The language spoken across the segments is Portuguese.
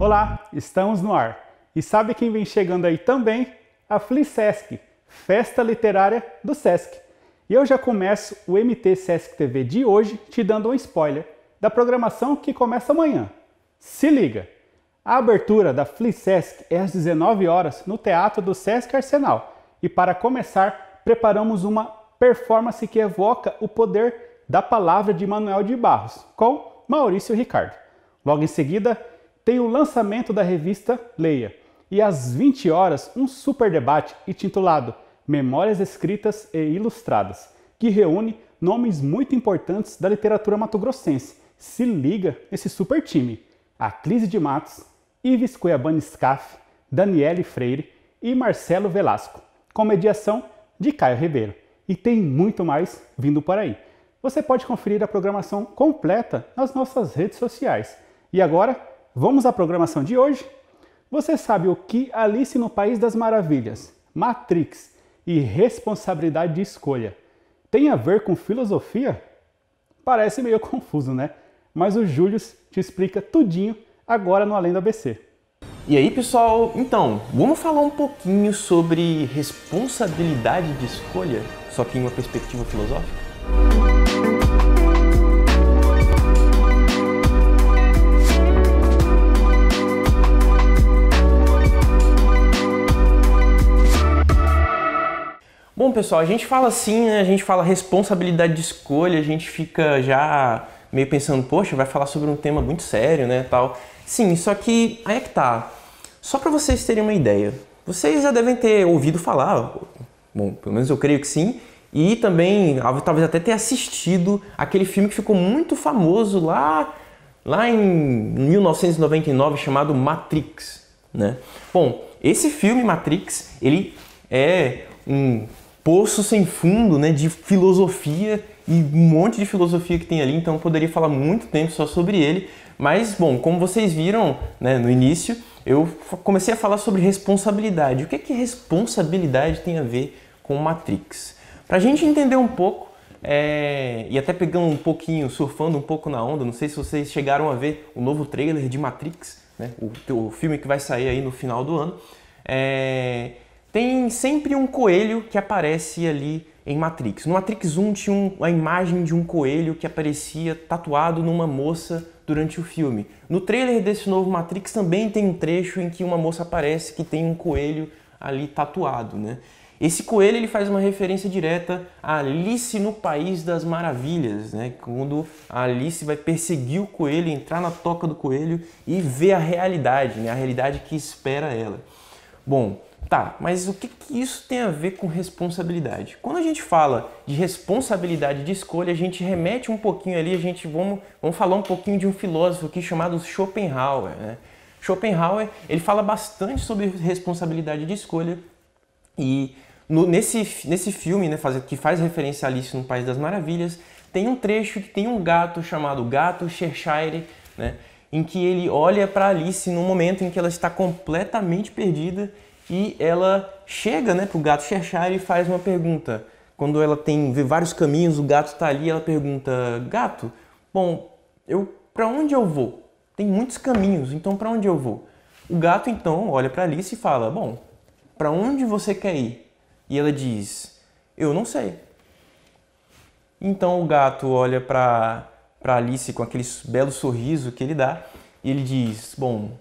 Olá, estamos no ar. E sabe quem vem chegando aí também? A FliSesc, Festa Literária do Sesc. E eu já começo o MT Sesc TV de hoje te dando um spoiler da programação que começa amanhã. Se liga! A abertura da FliSesc é às 19 horas no Teatro do Sesc Arsenal. E para começar, preparamos uma performance que evoca o poder da palavra de Manuel de Barros, com Maurício Ricardo. Logo em seguida, tem o lançamento da revista Leia. E às 20 horas, um super debate intitulado Memórias Escritas e Ilustradas, que reúne nomes muito importantes da literatura mato-grossense. Se liga esse super time: Aclise de Matos, Ives Cuiabani Scaff, Daniele Freire e Marcelo Velasco, com mediação de Caio Ribeiro. E tem muito mais vindo por aí. Você pode conferir a programação completa nas nossas redes sociais. E agora, vamos à programação de hoje? Você sabe o que Alice no País das Maravilhas, Matrix e responsabilidade de escolha tem a ver com filosofia? Parece meio confuso, né? Mas o Júlio te explica tudinho agora no Além do ABC. E aí, pessoal, então, vamos falar um pouquinho sobre responsabilidade de escolha, só que em uma perspectiva filosófica? Bom, pessoal, a gente fala assim, né? A gente fala responsabilidade de escolha, a gente fica já meio pensando, poxa, vai falar sobre um tema muito sério, né, tal. Sim, só que aí é que tá. Só para vocês terem uma ideia, vocês já devem ter ouvido falar, bom, pelo menos eu creio que sim, e também talvez até ter assistido aquele filme que ficou muito famoso lá em 1999 chamado Matrix, né? Bom, esse filme Matrix, ele é um poço sem fundo, né, de filosofia e um monte de filosofia que tem ali, então eu poderia falar muito tempo só sobre ele, mas, bom, como vocês viram, né, no início, eu comecei a falar sobre responsabilidade. O que é que responsabilidade tem a ver com Matrix? Pra gente entender um pouco, e até pegando um pouquinho, surfando um pouco na onda, não sei se vocês chegaram a ver o novo trailer de Matrix, né, o filme que vai sair aí no final do ano, tem sempre um coelho que aparece ali em Matrix. No Matrix 1 tinha a imagem de um coelho que aparecia tatuado numa moça durante o filme. No trailer desse novo Matrix também tem um trecho em que uma moça aparece que tem um coelho ali tatuado, né? Esse coelho ele faz uma referência direta a Alice no País das Maravilhas, né? Quando a Alice vai perseguir o coelho, entrar na toca do coelho e ver a realidade, né? A realidade que espera ela. Bom, tá, mas o que isso tem a ver com responsabilidade? Quando a gente fala de responsabilidade de escolha, a gente remete um pouquinho ali, vamos falar um pouquinho de um filósofo aqui chamado Schopenhauer, né? Schopenhauer, ele fala bastante sobre responsabilidade de escolha e nesse filme, né, que faz referência a Alice no País das Maravilhas, tem um trecho que tem um gato chamado Gato Cheshire, né, em que ele olha para Alice no momento em que ela está completamente perdida e ela chega, né, para o gato Cheshire e faz uma pergunta. Quando ela vê vários caminhos, o gato está ali, ela pergunta: gato, bom, para onde eu vou? Tem muitos caminhos, então para onde eu vou? O gato então olha para Alice e fala: bom, para onde você quer ir? E ela diz: eu não sei. Então o gato olha para Alice com aquele belo sorriso que ele dá e ele diz: bom,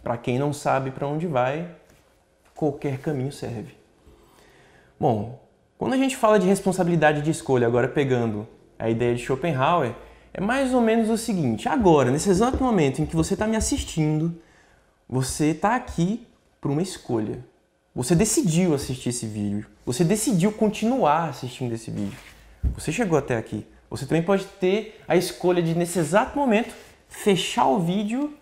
para quem não sabe para onde vai, qualquer caminho serve. Bom, quando a gente fala de responsabilidade de escolha, agora pegando a ideia de Schopenhauer, é mais ou menos o seguinte: agora, nesse exato momento em que você está me assistindo, você está aqui por uma escolha. Você decidiu assistir esse vídeo, você decidiu continuar assistindo esse vídeo. Você chegou até aqui. Você também pode ter a escolha de, nesse exato momento, fechar o vídeo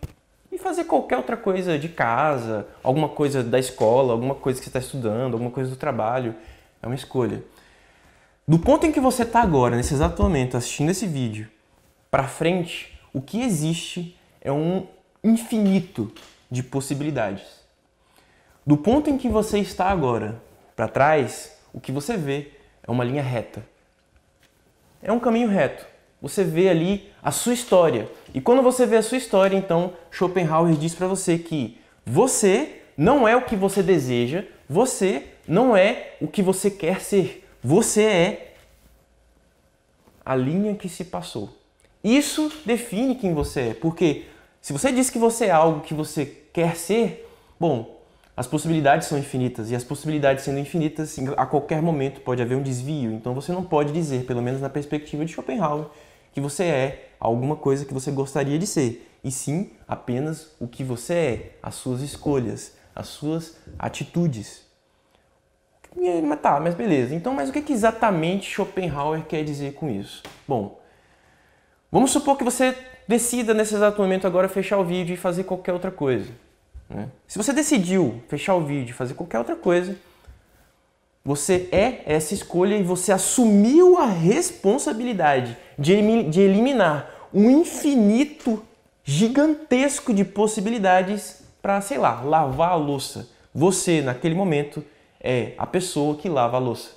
e fazer qualquer outra coisa de casa, alguma coisa da escola, alguma coisa que você está estudando, alguma coisa do trabalho. É uma escolha. Do ponto em que você está agora, nesse exato momento, assistindo esse vídeo, para frente, o que existe é um infinito de possibilidades. Do ponto em que você está agora, para trás, o que você vê é uma linha reta. É um caminho reto. você vê ali a sua história. E quando você vê a sua história, então Schopenhauer diz para você que você não é o que você deseja, você não é o que você quer ser, você é a linha que se passou. Isso define quem você é, porque se você diz que você é algo que você quer ser, bom, as possibilidades são infinitas, e as possibilidades sendo infinitas, a qualquer momento pode haver um desvio. Então você não pode dizer, pelo menos na perspectiva de Schopenhauer, que você é alguma coisa que você gostaria de ser, e sim apenas o que você é, as suas escolhas, as suas atitudes. Mas beleza. Então, mas o que exatamente Schopenhauer quer dizer com isso? Bom, vamos supor que você decida nesse exato momento agora fechar o vídeo e fazer qualquer outra coisa. Se você decidiu fechar o vídeo e fazer qualquer outra coisa, você é essa escolha e você assumiu a responsabilidade de eliminar um infinito gigantesco de possibilidades para, sei lá, lavar a louça. Você, naquele momento, é a pessoa que lava a louça.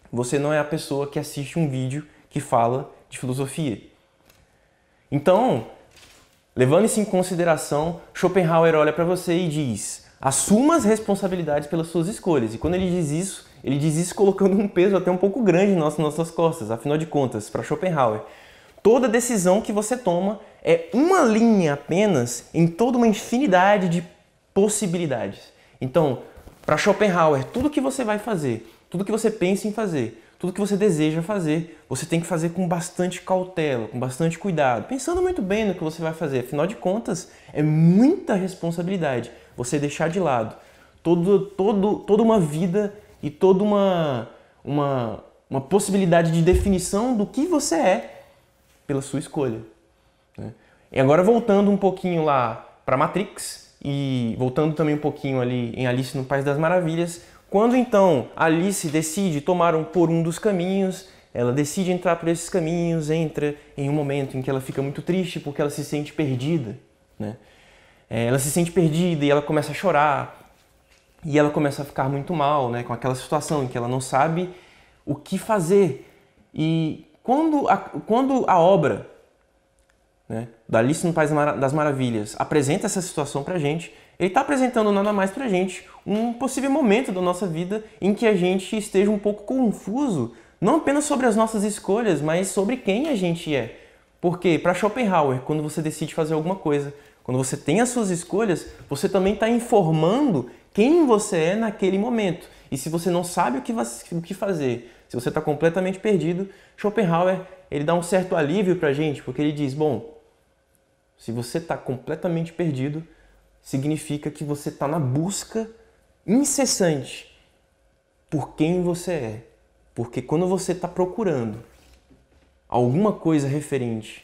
Você não é a pessoa que assiste um vídeo que fala de filosofia. Então, levando isso em consideração, Schopenhauer olha para você e diz: assuma as responsabilidades pelas suas escolhas. E quando ele diz isso colocando um peso até um pouco grande nas nossas costas. Afinal de contas, para Schopenhauer, toda decisão que você toma é uma linha apenas em toda uma infinidade de possibilidades. Então, para Schopenhauer, tudo que você vai fazer, tudo que você pensa em fazer, tudo que você deseja fazer, você tem que fazer com bastante cautela, com bastante cuidado, pensando muito bem no que você vai fazer. Afinal de contas, é muita responsabilidade você deixar de lado toda uma vida e toda uma possibilidade de definição do que você é pela sua escolha. E agora voltando um pouquinho lá para Matrix e voltando também um pouquinho ali em Alice no País das Maravilhas, quando então Alice decide tomar por um dos caminhos, ela decide entrar por esses caminhos, entra em um momento em que ela fica muito triste porque ela se sente perdida, né? Ela se sente perdida e ela começa a chorar e ela começa a ficar muito mal, né, com aquela situação em que ela não sabe o que fazer. E quando a obra, né, da Alice no País das Maravilhas apresenta essa situação pra gente, ele está apresentando nada mais pra gente um possível momento da nossa vida em que a gente esteja um pouco confuso, não apenas sobre as nossas escolhas, mas sobre quem a gente é. Porque para Schopenhauer, quando você decide fazer alguma coisa, quando você tem as suas escolhas, você também está informando quem você é naquele momento. E se você não sabe o que fazer, se você está completamente perdido, Schopenhauer ele dá um certo alívio para a gente, porque ele diz, bom, se você está completamente perdido, significa que você está na busca incessante por quem você é. Porque quando você está procurando alguma coisa referente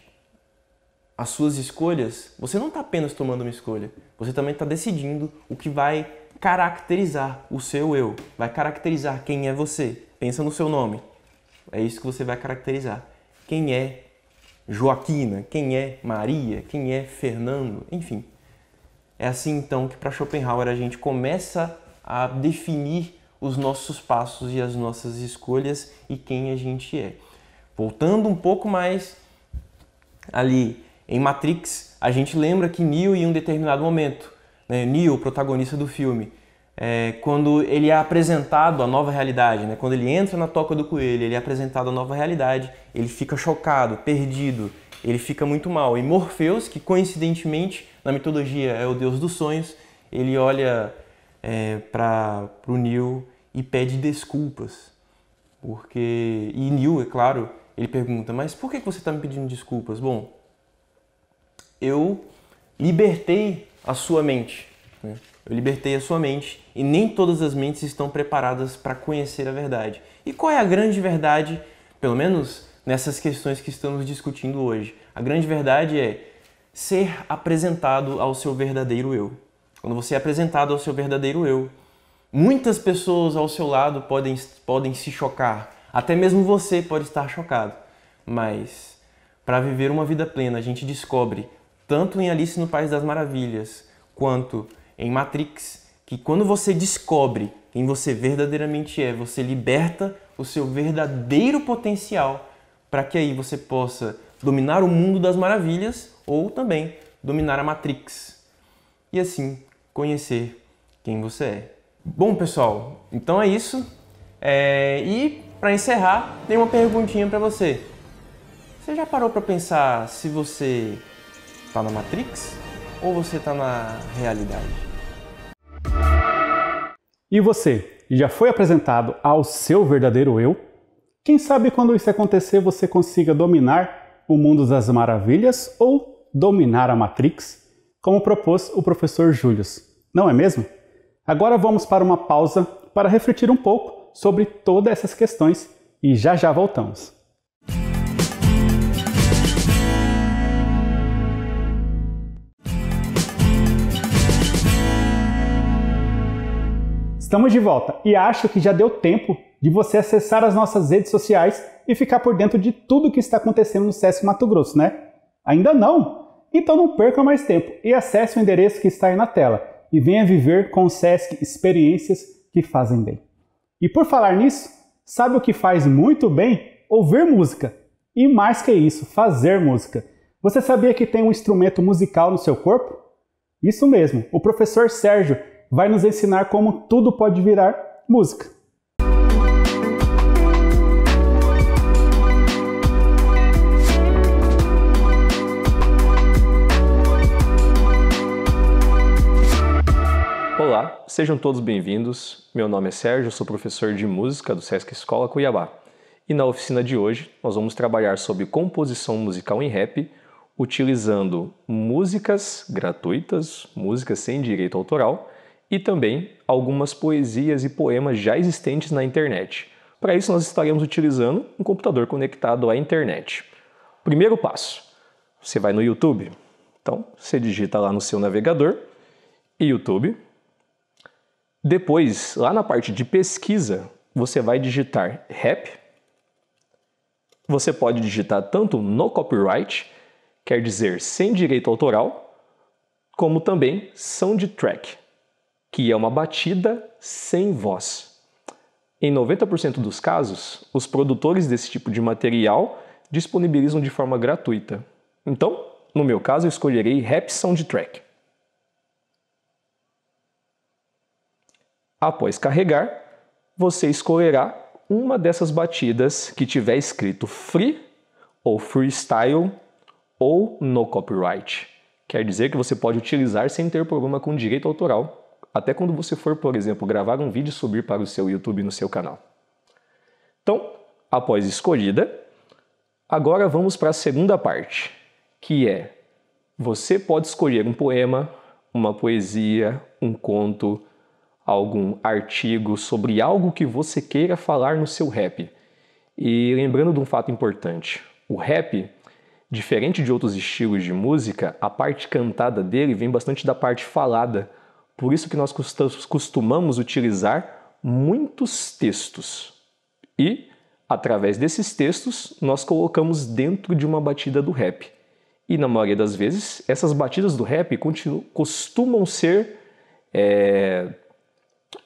às suas escolhas, você não está apenas tomando uma escolha, você também está decidindo o que vai caracterizar o seu eu, vai caracterizar quem é você. Pensa no seu nome, é isso que você vai caracterizar. Quem é Joaquina, quem é Maria, quem é Fernando, enfim. É assim então que para Schopenhauer a gente começa a definir os nossos passos e as nossas escolhas e quem a gente é. Voltando um pouco mais ali em Matrix, a gente lembra que Neo em um determinado momento, né, Neo, o protagonista do filme, quando ele é apresentado à nova realidade, né, quando ele entra na toca do coelho, ele é apresentado à nova realidade, ele fica chocado, perdido, ele fica muito mal. E Morpheus, que coincidentemente na mitologia é o deus dos sonhos, ele olha para o Neo e pede desculpas. E Neo, é claro, ele pergunta, mas por que você está me pedindo desculpas? Bom, eu libertei a sua mente, né? Eu libertei a sua mente e nem todas as mentes estão preparadas para conhecer a verdade. E qual é a grande verdade, pelo menos nessas questões que estamos discutindo hoje? A grande verdade é ser apresentado ao seu verdadeiro eu. Quando você é apresentado ao seu verdadeiro eu, muitas pessoas ao seu lado podem se chocar. Até mesmo você pode estar chocado. Mas para viver uma vida plena, a gente descobre, tanto em Alice no País das Maravilhas, quanto em Matrix, que quando você descobre quem você verdadeiramente é, você liberta o seu verdadeiro potencial para que aí você possa dominar o mundo das maravilhas ou também dominar a Matrix e assim conhecer quem você é. Bom, pessoal, então é isso. E para encerrar, tem uma perguntinha para você. Você já parou para pensar se você está na Matrix ou você está na realidade? E você, já foi apresentado ao seu verdadeiro eu? Quem sabe quando isso acontecer você consiga dominar o mundo das maravilhas ou dominar a Matrix, como propôs o professor Julius, não é mesmo? Agora vamos para uma pausa para refletir um pouco sobre todas essas questões e já já voltamos. Estamos de volta e acho que já deu tempo de você acessar as nossas redes sociais e ficar por dentro de tudo o que está acontecendo no SESC Mato Grosso, né? Ainda não? Então não perca mais tempo e acesse o endereço que está aí na tela e venha viver com o SESC experiências que fazem bem. E por falar nisso, sabe o que faz muito bem? Ouvir música. E mais que isso, fazer música. Você sabia que tem um instrumento musical no seu corpo? Isso mesmo, o professor Sérgio vai nos ensinar como tudo pode virar música. Olá, sejam todos bem-vindos. Meu nome é Sérgio, sou professor de música do Sesc Escola Cuiabá. E na oficina de hoje nós vamos trabalhar sobre composição musical em rap, utilizando músicas gratuitas, músicas sem direito autoral, e também algumas poesias e poemas já existentes na internet. Para isso nós estaremos utilizando um computador conectado à internet. Primeiro passo, você vai no YouTube. Então, você digita lá no seu navegador, YouTube. Depois, lá na parte de pesquisa, você vai digitar rap. Você pode digitar tanto no copyright, quer dizer sem direito autoral, como também soundtrack, que é uma batida sem voz. Em 90% dos casos, os produtores desse tipo de material disponibilizam de forma gratuita. Então, no meu caso, eu escolherei Rap Soundtrack. Após carregar, você escolherá uma dessas batidas que tiver escrito free ou freestyle ou no copyright. Quer dizer que você pode utilizar sem ter problema com direito autoral, até quando você for, por exemplo, gravar um vídeo e subir para o seu YouTube no seu canal. Então, após escolhida, agora vamos para a segunda parte, que é: você pode escolher um poema, uma poesia, um conto, algum artigo sobre algo que você queira falar no seu rap. E lembrando de um fato importante, o rap, diferente de outros estilos de música, a parte cantada dele vem bastante da parte falada. Por isso que nós costumamos utilizar muitos textos. E, através desses textos, nós colocamos dentro de uma batida do rap. E, na maioria das vezes, essas batidas do rap costumam ser,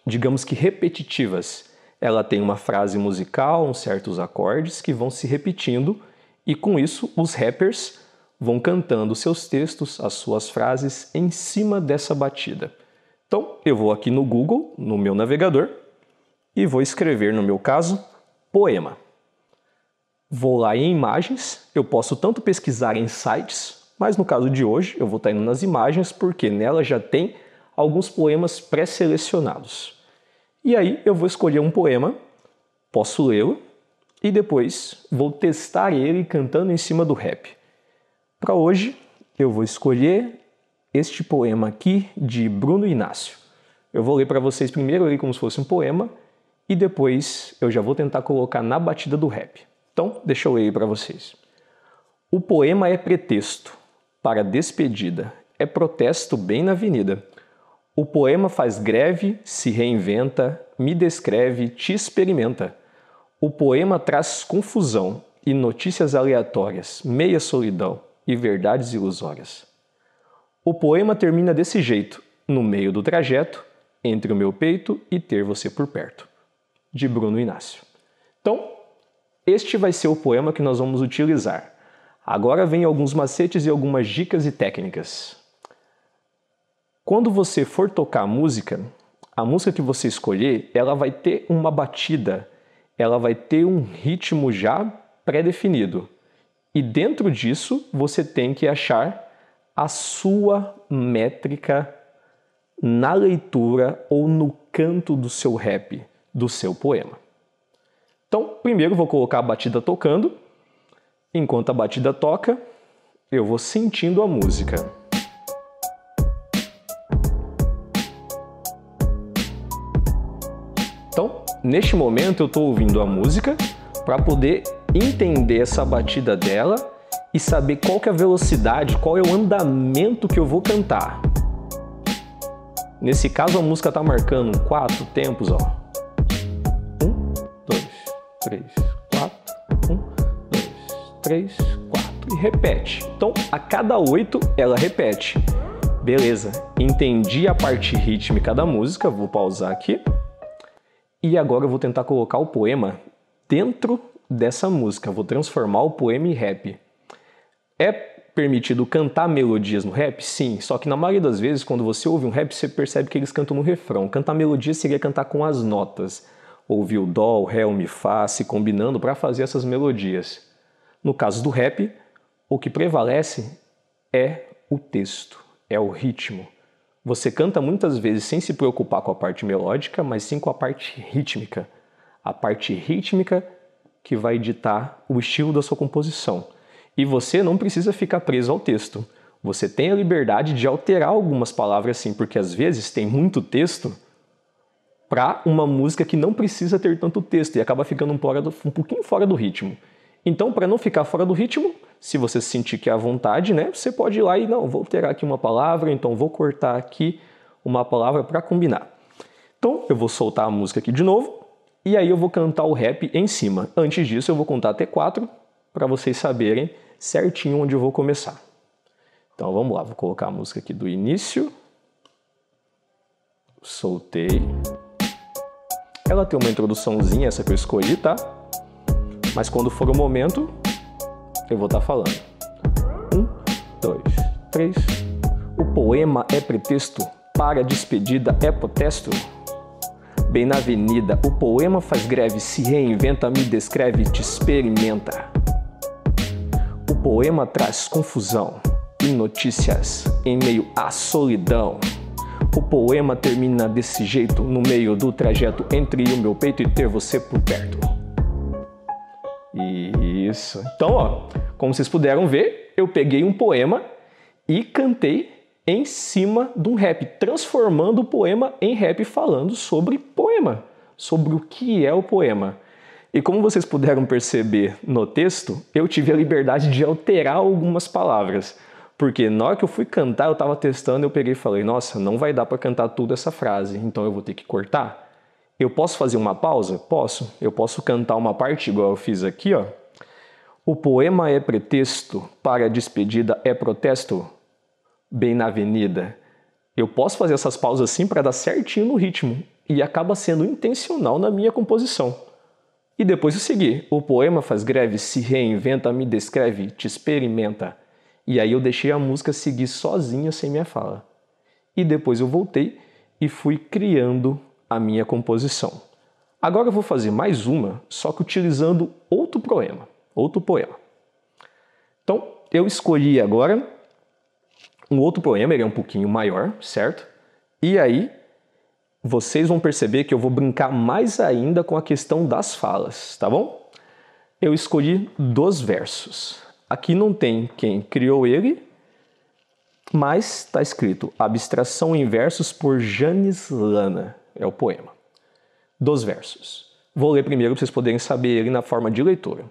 digamos que repetitivas. Ela tem uma frase musical, uns certos acordes que vão se repetindo e com isso os rappers vão cantando seus textos, as suas frases em cima dessa batida. Então eu vou aqui no Google, no meu navegador, e vou escrever, no meu caso, poema. Vou lá em imagens, eu posso tanto pesquisar em sites, mas no caso de hoje eu vou estar indo nas imagens porque nela já tem alguns poemas pré-selecionados. E aí eu vou escolher um poema, posso lê-lo e depois vou testar ele cantando em cima do rap. Para hoje eu vou escolher este poema aqui de Bruno Inácio. Eu vou ler para vocês primeiro ele como se fosse um poema e depois eu já vou tentar colocar na batida do rap. Então, deixa eu ler para vocês. O poema é pretexto para despedida, é protesto bem na avenida. O poema faz greve, se reinventa, me descreve, te experimenta. O poema traz confusão e notícias aleatórias, meia solidão e verdades ilusórias. O poema termina desse jeito, no meio do trajeto, entre o meu peito e ter você por perto. De Bruno Inácio. Então, este vai ser o poema que nós vamos utilizar. Agora vem alguns macetes e algumas dicas e técnicas. Quando você for tocar a música que você escolher, ela vai ter uma batida, ela vai ter um ritmo já pré-definido. E dentro disso, você tem que achar a sua métrica na leitura ou no canto do seu rap, do seu poema. Então, primeiro vou colocar a batida tocando. Enquanto a batida toca, eu vou sentindo a música. Então, neste momento eu estou ouvindo a música para poder entender essa batida dela e saber qual que é a velocidade, qual é o andamento que eu vou cantar. Nesse caso a música está marcando 4 tempos, ó. 1, 2, 3, 4, 1, 2, 3, 4 e repete. Então, a cada 8 ela repete. Beleza, entendi a parte rítmica da música, vou pausar aqui. E agora eu vou tentar colocar o poema dentro dessa música, vou transformar o poema em rap. É permitido cantar melodias no rap? Sim, só que na maioria das vezes, quando você ouve um rap, você percebe que eles cantam no refrão. Cantar melodia seria cantar com as notas. Ouvir o dó, o ré, o mi, fá, se combinando para fazer essas melodias. No caso do rap, o que prevalece é o texto, é o ritmo. Você canta muitas vezes sem se preocupar com a parte melódica, mas sim com a parte rítmica. A parte rítmica que vai ditar o estilo da sua composição. E você não precisa ficar preso ao texto. Você tem a liberdade de alterar algumas palavras sim, porque às vezes tem muito texto para uma música que não precisa ter tanto texto e acaba ficando um pouquinho fora do ritmo. Então, para não ficar fora do ritmo, se você sentir que é à vontade, né, você pode ir lá e não, vou alterar aqui uma palavra, então vou cortar aqui uma palavra para combinar. Então, eu vou soltar a música aqui de novo e aí eu vou cantar o rap em cima. Antes disso, eu vou contar até 4 para vocês saberem certinho onde eu vou começar. Então, vamos lá, vou colocar a música aqui do início. Soltei. Ela tem uma introduçãozinha, essa que eu escolhi, tá? Mas quando for o momento, eu vou estar falando. 1, 2, 3. O poema é pretexto para a despedida, é protesto. Bem na avenida, o poema faz greve, se reinventa, me descreve, te experimenta. O poema traz confusão e notícias em meio à solidão. O poema termina desse jeito, no meio do trajeto entre o meu peito e ter você por perto. Isso. Então, ó, como vocês puderam ver, eu peguei um poema e cantei em cima de um rap, transformando o poema em rap, falando sobre poema, sobre o que é o poema. E como vocês puderam perceber no texto, eu tive a liberdade de alterar algumas palavras. Porque na hora que eu fui cantar, eu estava testando, eu peguei e falei, nossa, não vai dar para cantar tudo essa frase, então eu vou ter que cortar. Eu posso fazer uma pausa? Posso. Eu posso cantar uma parte igual eu fiz aqui, ó. O poema é pretexto para a despedida, é protesto, bem na avenida. Eu posso fazer essas pausas assim para dar certinho no ritmo e acaba sendo intencional na minha composição. E depois eu segui. O poema faz greve, se reinventa, me descreve, te experimenta. E aí eu deixei a música seguir sozinha sem minha fala. E depois eu voltei e fui criando a minha composição. Agora eu vou fazer mais uma, só que utilizando outro poema. Então, eu escolhi agora um outro poema, ele é um pouquinho maior, certo? E aí, vocês vão perceber que eu vou brincar mais ainda com a questão das falas, tá bom? Eu escolhi 2 versos. Aqui não tem quem criou ele, mas está escrito Abstração em Versos por Janis Lana. É o poema. 2 versos. Vou ler primeiro para vocês poderem saber ele na forma de leitura.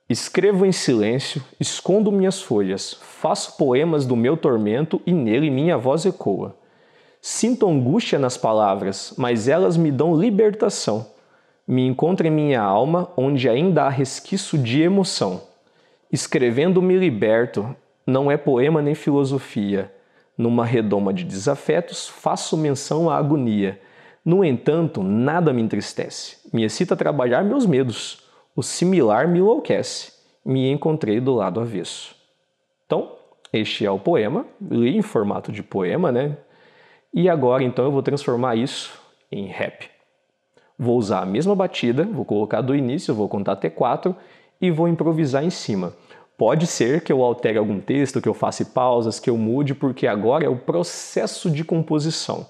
Escrevo em silêncio, escondo minhas folhas, faço poemas do meu tormento e nele minha voz ecoa. Sinto angústia nas palavras, mas elas me dão libertação. Me encontro em minha alma, onde ainda há resquício de emoção. Escrevendo me liberto, não é poema nem filosofia. Numa redoma de desafetos, faço menção à agonia. No entanto, nada me entristece. Me excita trabalhar meus medos. o similar me enlouquece, me encontrei do lado avesso. Então, este é o poema, li em formato de poema, né? E agora, então, eu vou transformar isso em rap. Vou usar a mesma batida, vou colocar do início, vou contar até 4 e vou improvisar em cima. Pode ser que eu altere algum texto, que eu faça pausas, que eu mude, porque agora é o processo de composição.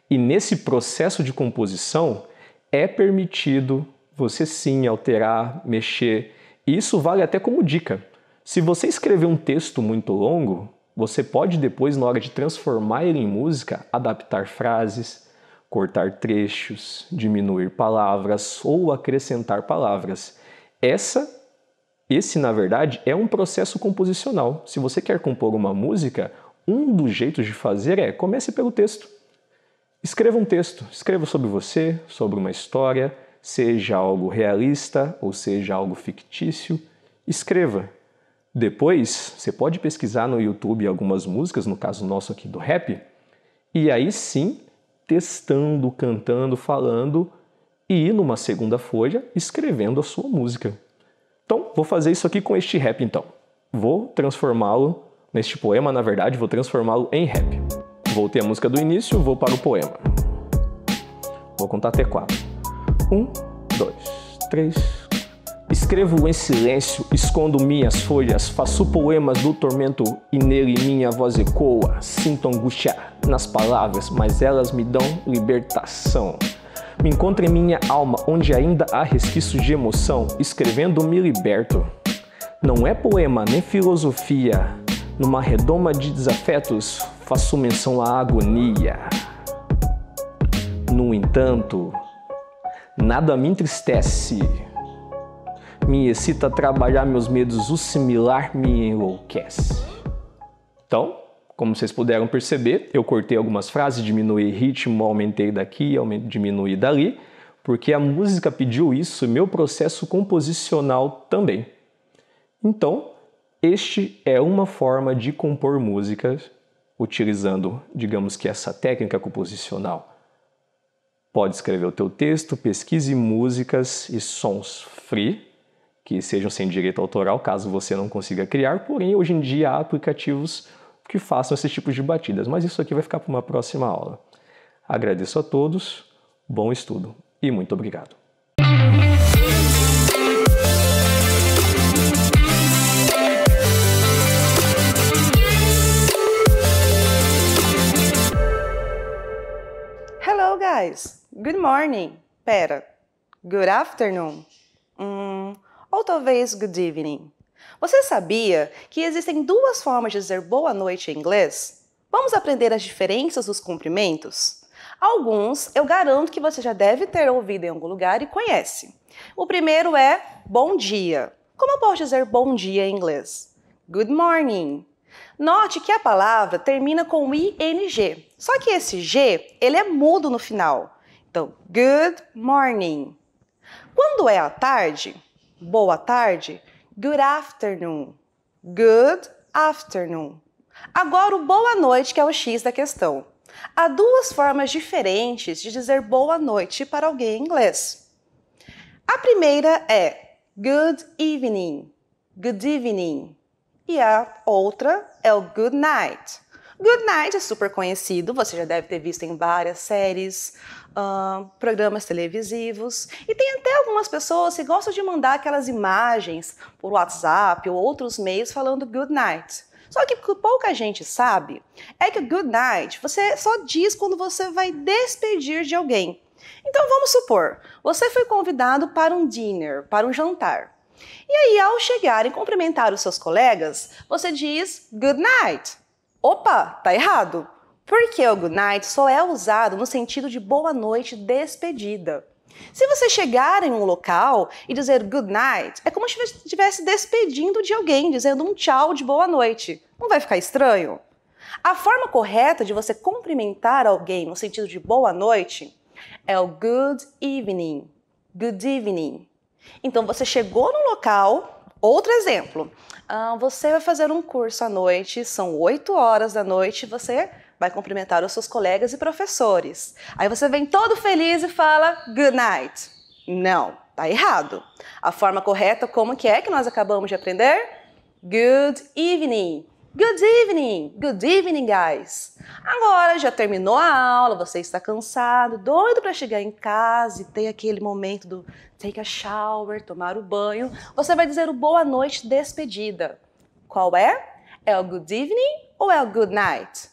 E nesse processo de composição é permitido você sim alterar, mexer. E isso vale até como dica. Se você escrever um texto muito longo, você pode depois, na hora de transformar ele em música, adaptar frases, cortar trechos, diminuir palavras ou acrescentar palavras. Esse, na verdade, é um processo composicional. Se você quer compor uma música, um dos jeitos de fazer é comece pelo texto. Escreva um texto, escreva sobre você, sobre uma história, seja algo realista ou seja algo fictício. Escreva. Depois, você pode pesquisar no YouTube algumas músicas, no caso nosso aqui do rap, e aí sim, testando, cantando, falando e numa segunda folha, escrevendo a sua música. Então, vou fazer isso aqui com este rap então. Vou transformá-lo neste poema, na verdade, vou transformá-lo em rap. Voltei a música do início, vou para o poema. Vou contar até 4. 1, 2, 3. Escrevo em silêncio, escondo minhas folhas, faço poemas do tormento e nele minha voz ecoa. Sinto angústia nas palavras, mas elas me dão libertação. Me encontro em minha alma, onde ainda há resquícios de emoção. Escrevendo me liberto. Não é poema nem filosofia. Numa redoma de desafetos, faço menção à agonia. No entanto, nada me entristece. Me excita trabalhar meus medos, o similar me enlouquece. Então, como vocês puderam perceber, eu cortei algumas frases, diminuí ritmo, aumentei daqui, diminuí dali, porque a música pediu isso e meu processo composicional também. Então, este é uma forma de compor músicas utilizando, digamos que essa técnica composicional. Pode escrever o teu texto, pesquise músicas e sons free, que sejam sem direito autoral, caso você não consiga criar, porém hoje em dia há aplicativos que façam esse tipo de batidas, mas isso aqui vai ficar para uma próxima aula. Agradeço a todos, bom estudo e muito obrigado. Hello guys, good morning. Pera, good afternoon? Ou talvez good evening. Você sabia que existem 2 formas de dizer boa noite em inglês? Vamos aprender as diferenças dos cumprimentos? Alguns eu garanto que você já deve ter ouvido em algum lugar e conhece. O primeiro é bom dia. Como eu posso dizer bom dia em inglês? Good morning. Note que a palavra termina com ing, só que esse G ele é mudo no final. Então, good morning. Quando é à tarde, boa tarde, good afternoon. Good afternoon. Agora o boa noite, que é o X da questão. Há 2 formas diferentes de dizer boa noite para alguém em inglês. A primeira é good evening. Good evening. E a outra é o good night. Good night é super conhecido, você já deve ter visto em várias séries, programas televisivos. E tem até algumas pessoas que gostam de mandar aquelas imagens por WhatsApp ou outros meios falando good night. Só que o que pouca gente sabe é que o good night você só diz quando você vai despedir de alguém. Então vamos supor, você foi convidado para um dinner, para um jantar. E aí, ao chegar e cumprimentar os seus colegas, você diz good night. Opa, tá errado. Porque o good night só é usado no sentido de boa noite, despedida. Se você chegar em um local e dizer good night, é como se estivesse despedindo de alguém, dizendo um tchau de boa noite. Não vai ficar estranho? A forma correta de você cumprimentar alguém no sentido de boa noite é o good evening. Good evening. Então, você chegou no local, outro exemplo, você vai fazer um curso à noite, são 8 horas da noite, você vai cumprimentar os seus colegas e professores. Aí você vem todo feliz e fala good night. Não, tá errado. A forma correta, como que é que nós acabamos de aprender? Good evening. Good evening. Good evening, guys. Agora já terminou a aula, você está cansado, doido para chegar em casa e ter aquele momento do take a shower, tomar o banho. Você vai dizer o boa noite despedida. Qual é? É o good evening ou é o good night?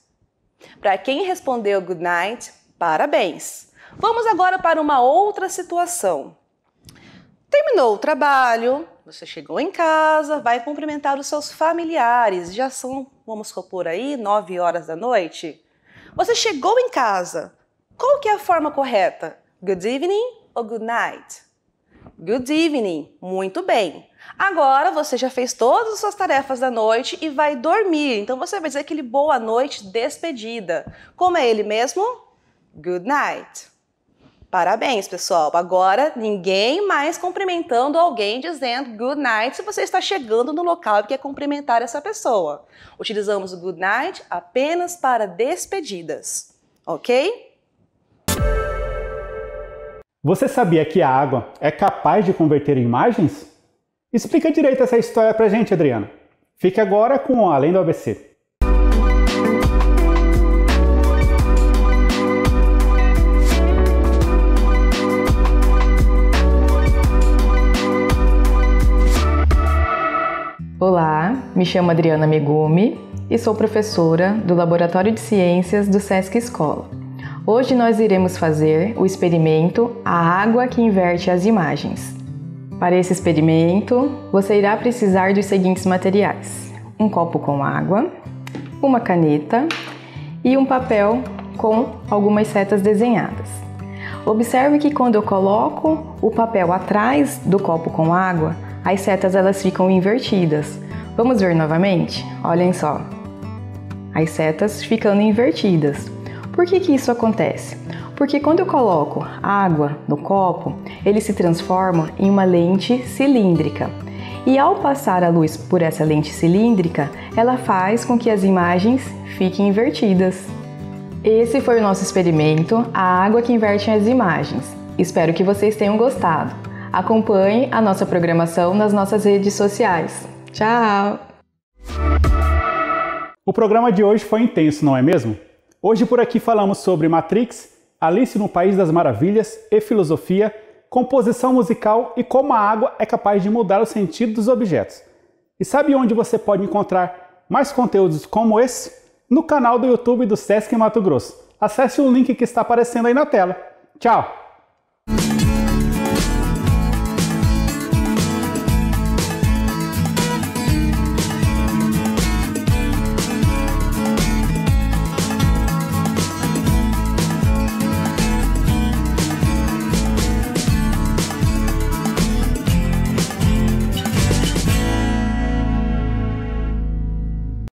Para quem respondeu good night, parabéns. Vamos agora para uma outra situação. Terminou o trabalho, você chegou em casa, vai cumprimentar os seus familiares. Já são, vamos supor aí, 9 horas da noite. Você chegou em casa. Qual que é a forma correta? Good evening ou good night? Good evening. Muito bem. Agora você já fez todas as suas tarefas da noite e vai dormir. Então você vai dizer aquele boa noite despedida. Como é ele mesmo? Good night. Parabéns, pessoal. Agora, ninguém mais cumprimentando alguém dizendo good night se você está chegando no local e quer cumprimentar essa pessoa. Utilizamos o good night apenas para despedidas, ok? Você sabia que a água é capaz de converter imagens? Explica direito essa história pra gente, Adriana. Fique agora com o Além do ABC. Olá, me chamo Adriana Megumi e sou professora do Laboratório de Ciências do Sesc Escola. Hoje nós iremos fazer o experimento A Água que Inverte as Imagens. Para esse experimento, você irá precisar dos seguintes materiais: um copo com água, uma caneta e um papel com algumas setas desenhadas. Observe que quando eu coloco o papel atrás do copo com água, as setas elas ficam invertidas. Vamos ver novamente? Olhem só. As setas ficando invertidas. Por que isso acontece? Porque quando eu coloco água no copo, ele se transforma em uma lente cilíndrica. E ao passar a luz por essa lente cilíndrica, ela faz com que as imagens fiquem invertidas. Esse foi o nosso experimento, A Água que Inverte as Imagens. Espero que vocês tenham gostado. Acompanhe a nossa programação nas nossas redes sociais. Tchau! O programa de hoje foi intenso, não é mesmo? Hoje por aqui falamos sobre Matrix, Alice no País das Maravilhas e filosofia, composição musical e como a água é capaz de mudar o sentido dos objetos. E sabe onde você pode encontrar mais conteúdos como esse? No canal do YouTube do Sesc Mato Grosso. Acesse o link que está aparecendo aí na tela. Tchau!